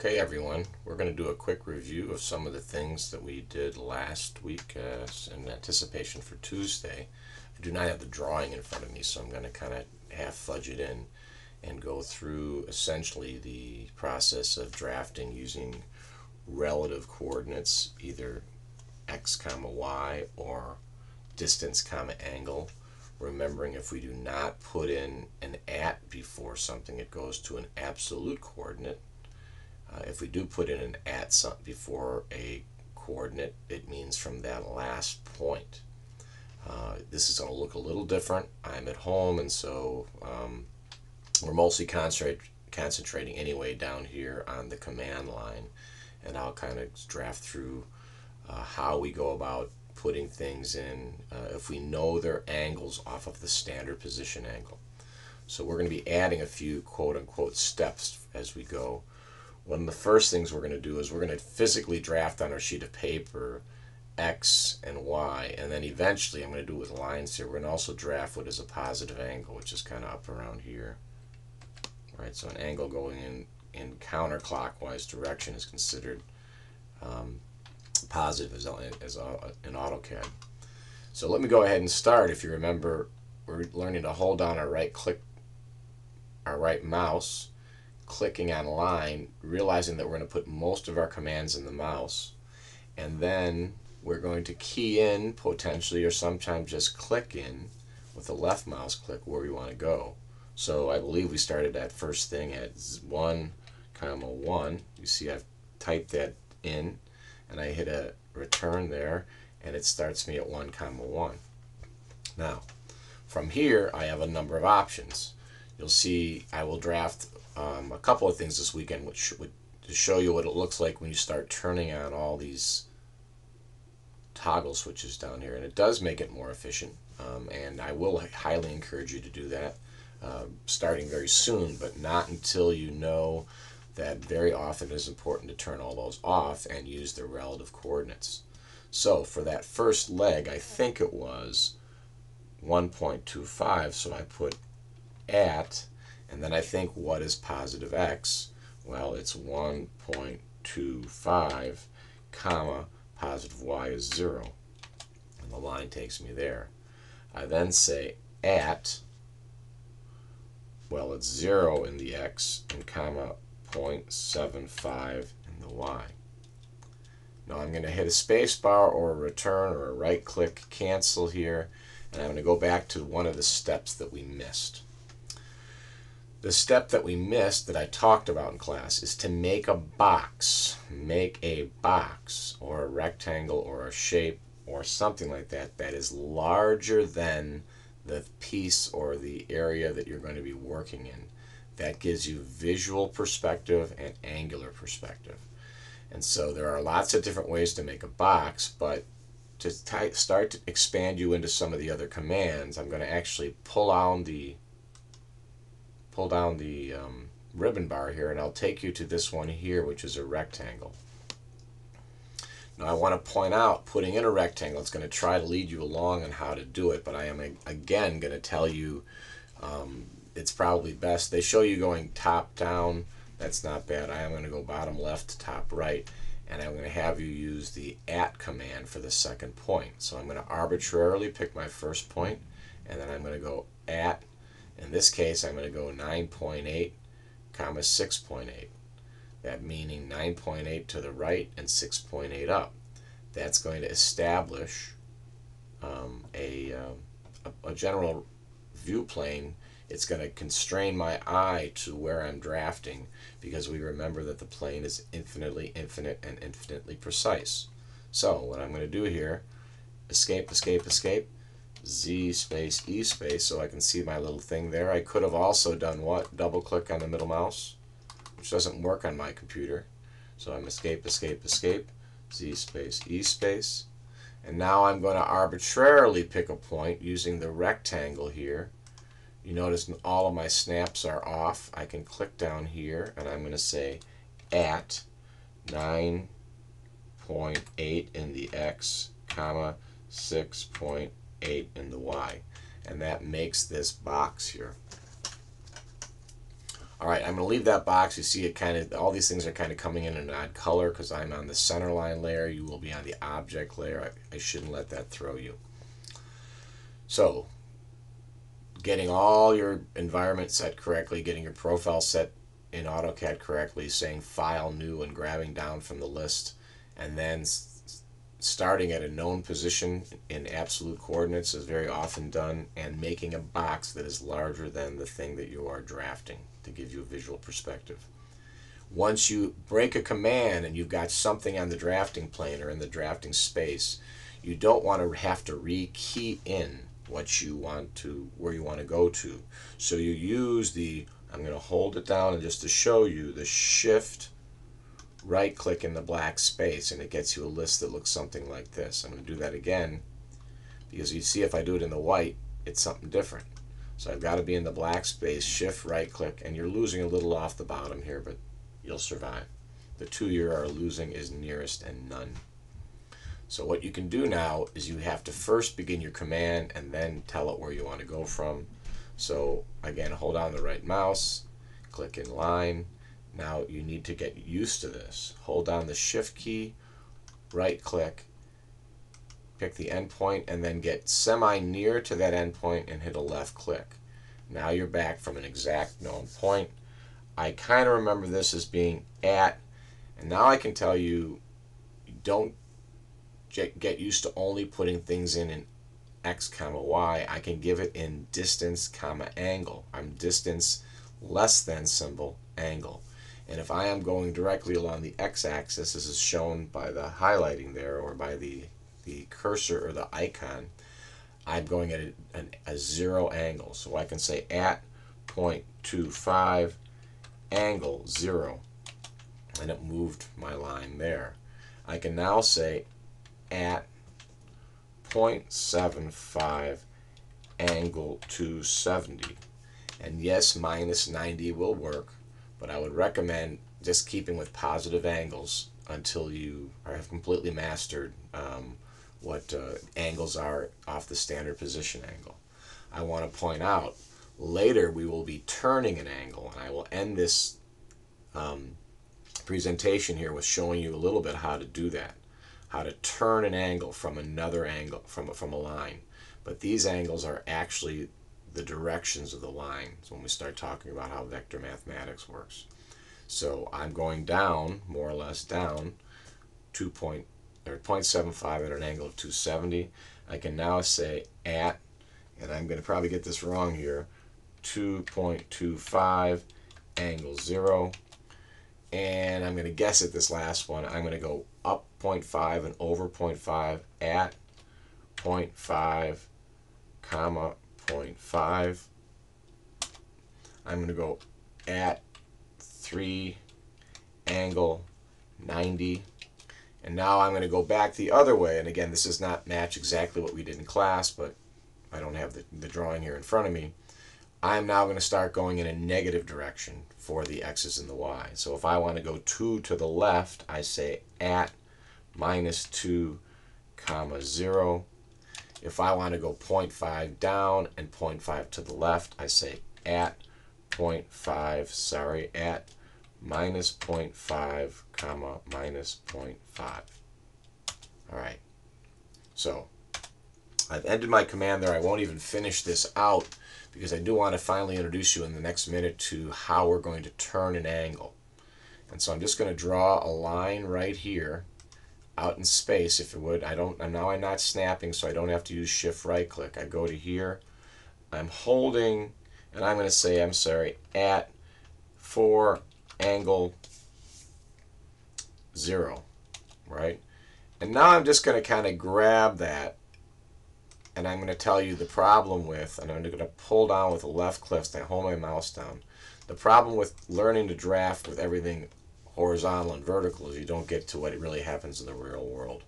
Okay, everyone, we're going to do a quick review of some of the things that we did last week in anticipation for Tuesday. I do not have the drawing in front of me, so I'm going to kind of half fudge it in and go through essentially the process of drafting using relative coordinates, either x comma y or distance comma angle. Remembering if we do not put in an at before something, it goes to an absolute coordinate. If we do put in an at before a coordinate, it means from that last point. This is going to look a little different. I'm at home, and so we're mostly concentrating anyway down here on the command line, and I'll kind of draft through how we go about putting things in if we know their angles off of the standard position angle. So we're going to be adding a few quote-unquote steps as we go. One of the first things we're going to do is we're going to physically draft on our sheet of paper x and y, and then eventually I'm going to do it with lines here. We're going to also draft what is a positive angle, which is kind of up around here. Right, so an angle going in counterclockwise direction is considered positive as in AutoCAD. So let me go ahead and start. If you remember, we're learning to hold down our right mouse, clicking on line, realizing that we're going to put most of our commands in the mouse, and then we're going to key in potentially, or sometimes just click in with the left mouse click where we want to go. So I believe we started that first thing at 1, 1. You see I've typed that in, and I hit a return there, and it starts me at 1, 1. Now, from here I have a number of options. You'll see I will draft a couple of things this weekend, which would to show you what it looks like when you start turning on all these toggle switches down here, and it does make it more efficient. And I will highly encourage you to do that starting very soon, but not until you know that very often it is important to turn all those off and use the relative coordinates. So for that first leg, I think it was 1.25, so I put at, and then I think what is positive x? Well, it's 1.25 comma positive y is 0, and the line takes me there. I then say at, well, it's 0 in the x and comma 0.75 in the y. Now I'm going to hit a space bar or a return or a right click cancel here, and I'm going to go back to one of the steps that we missed. The step that we missed that I talked about in class is to make a box. Make a box or a rectangle or a shape or something like that that is larger than the piece or the area that you're going to be working in. That gives you visual perspective and angular perspective. And so there are lots of different ways to make a box, but to start to expand you into some of the other commands, I'm going to actually pull down the ribbon bar here, and I'll take you to this one here, which is a rectangle. Now I want to point out, putting in a rectangle, it's going to try to lead you along on how to do it, but I am again going to tell you it's probably best. They show you going top down. That's not bad. I am going to go bottom left to top right, and I'm going to have you use the at command for the second point. So I'm going to arbitrarily pick my first point, and then I'm going to go at. In this case, I'm going to go 9.8 comma 6.8. That meaning 9.8 to the right and 6.8 up. That's going to establish a general view plane. It's going to constrain my eye to where I'm drafting, because we remember that the plane is infinitely infinite and infinitely precise. So what I'm going to do here, escape, escape, escape, Z space E space, so I can see my little thing there. I could have also done what? Double click on the middle mouse, which doesn't work on my computer. So I'm escape, escape, escape, Z space E space. And now I'm going to arbitrarily pick a point using the rectangle here. You notice all of my snaps are off. I can click down here, and I'm going to say at 9.8 in the X, comma 6.8 in the Y. And that makes this box here. All right, I'm going to leave that box. You see it kind of, all these things are kind of coming in an odd color because I'm on the center line layer. You will be on the object layer. I shouldn't let that throw you. So, getting all your environment set correctly, getting your profile set in AutoCAD correctly, saying File, New, and grabbing down from the list, and then starting at a known position in absolute coordinates is very often done, and making a box that is larger than the thing that you are drafting to give you a visual perspective. Once you break a command and you've got something on the drafting plane or in the drafting space, you don't want to have to re-key in what you want to, where you want to go to. So you use the, I'm going to hold it down and just to show you, the shift right click in the black space, and it gets you a list that looks something like this. I'm going to do that again because you see if I do it in the white, it's something different. So I've got to be in the black space, shift right click, and you're losing a little off the bottom here, but you'll survive. The two you are losing is nearest and none. So what you can do now is you have to first begin your command and then tell it where you want to go from. So again, hold down the right mouse, click in line. Now you need to get used to this. Hold down the shift key, right click, pick the endpoint, and then get semi-near to that endpoint and hit a left click. Now you're back from an exact known point. I kind of remember this as being at, and now I can tell you, don't get used to only putting things in x comma y. I can give it in distance comma angle. I'm distance less than symbol angle. And if I am going directly along the x-axis, this is shown by the highlighting there, or by the cursor or the icon, I'm going at a 0 angle. So I can say at 0.25 angle 0, and it moved my line there. I can now say at 0.75 angle 270. And yes, minus 90 will work, but I would recommend just keeping with positive angles until you have completely mastered what angles are off the standard position angle. I want to point out, later we will be turning an angle, and I will end this presentation here with showing you a little bit how to do that, how to turn an angle from another angle, from a line. But these angles are actually the directions of the lines when we start talking about how vector mathematics works. So I'm going down, more or less down, 0.75 at an angle of 270. I can now say at, and I'm going to probably get this wrong here, 2.25 angle 0. And I'm going to guess at this last one. I'm going to go up 0.5 and over 0.5 at 0.5 comma 0.5. I'm going to go at 3 angle 90. And now I'm going to go back the other way. And again, this does not match exactly what we did in class, but I don't have the drawing here in front of me. I'm now going to start going in a negative direction for the x's and the y. So if I want to go 2 to the left, I say at minus 2 comma 0. If I want to go 0.5 down and 0.5 to the left, I say at 0.5, at minus 0.5 comma minus 0.5. All right, so I've ended my command there. I won't even finish this out because I do want to finally introduce you in the next minute to how we're going to turn an angle. And so I'm just going to draw a line right here out in space, if it would. I'm not snapping, so I don't have to use shift right click. I go to here, I'm holding, and I'm going to say, at 4 angle 0, right? And now I'm just going to kind of grab that, and I'm going to tell you the problem with, and I'm going to pull down with a left click, and I hold my mouse down. The problem with learning to draft with everything horizontal and vertical is you don't get to what really happens in the real world.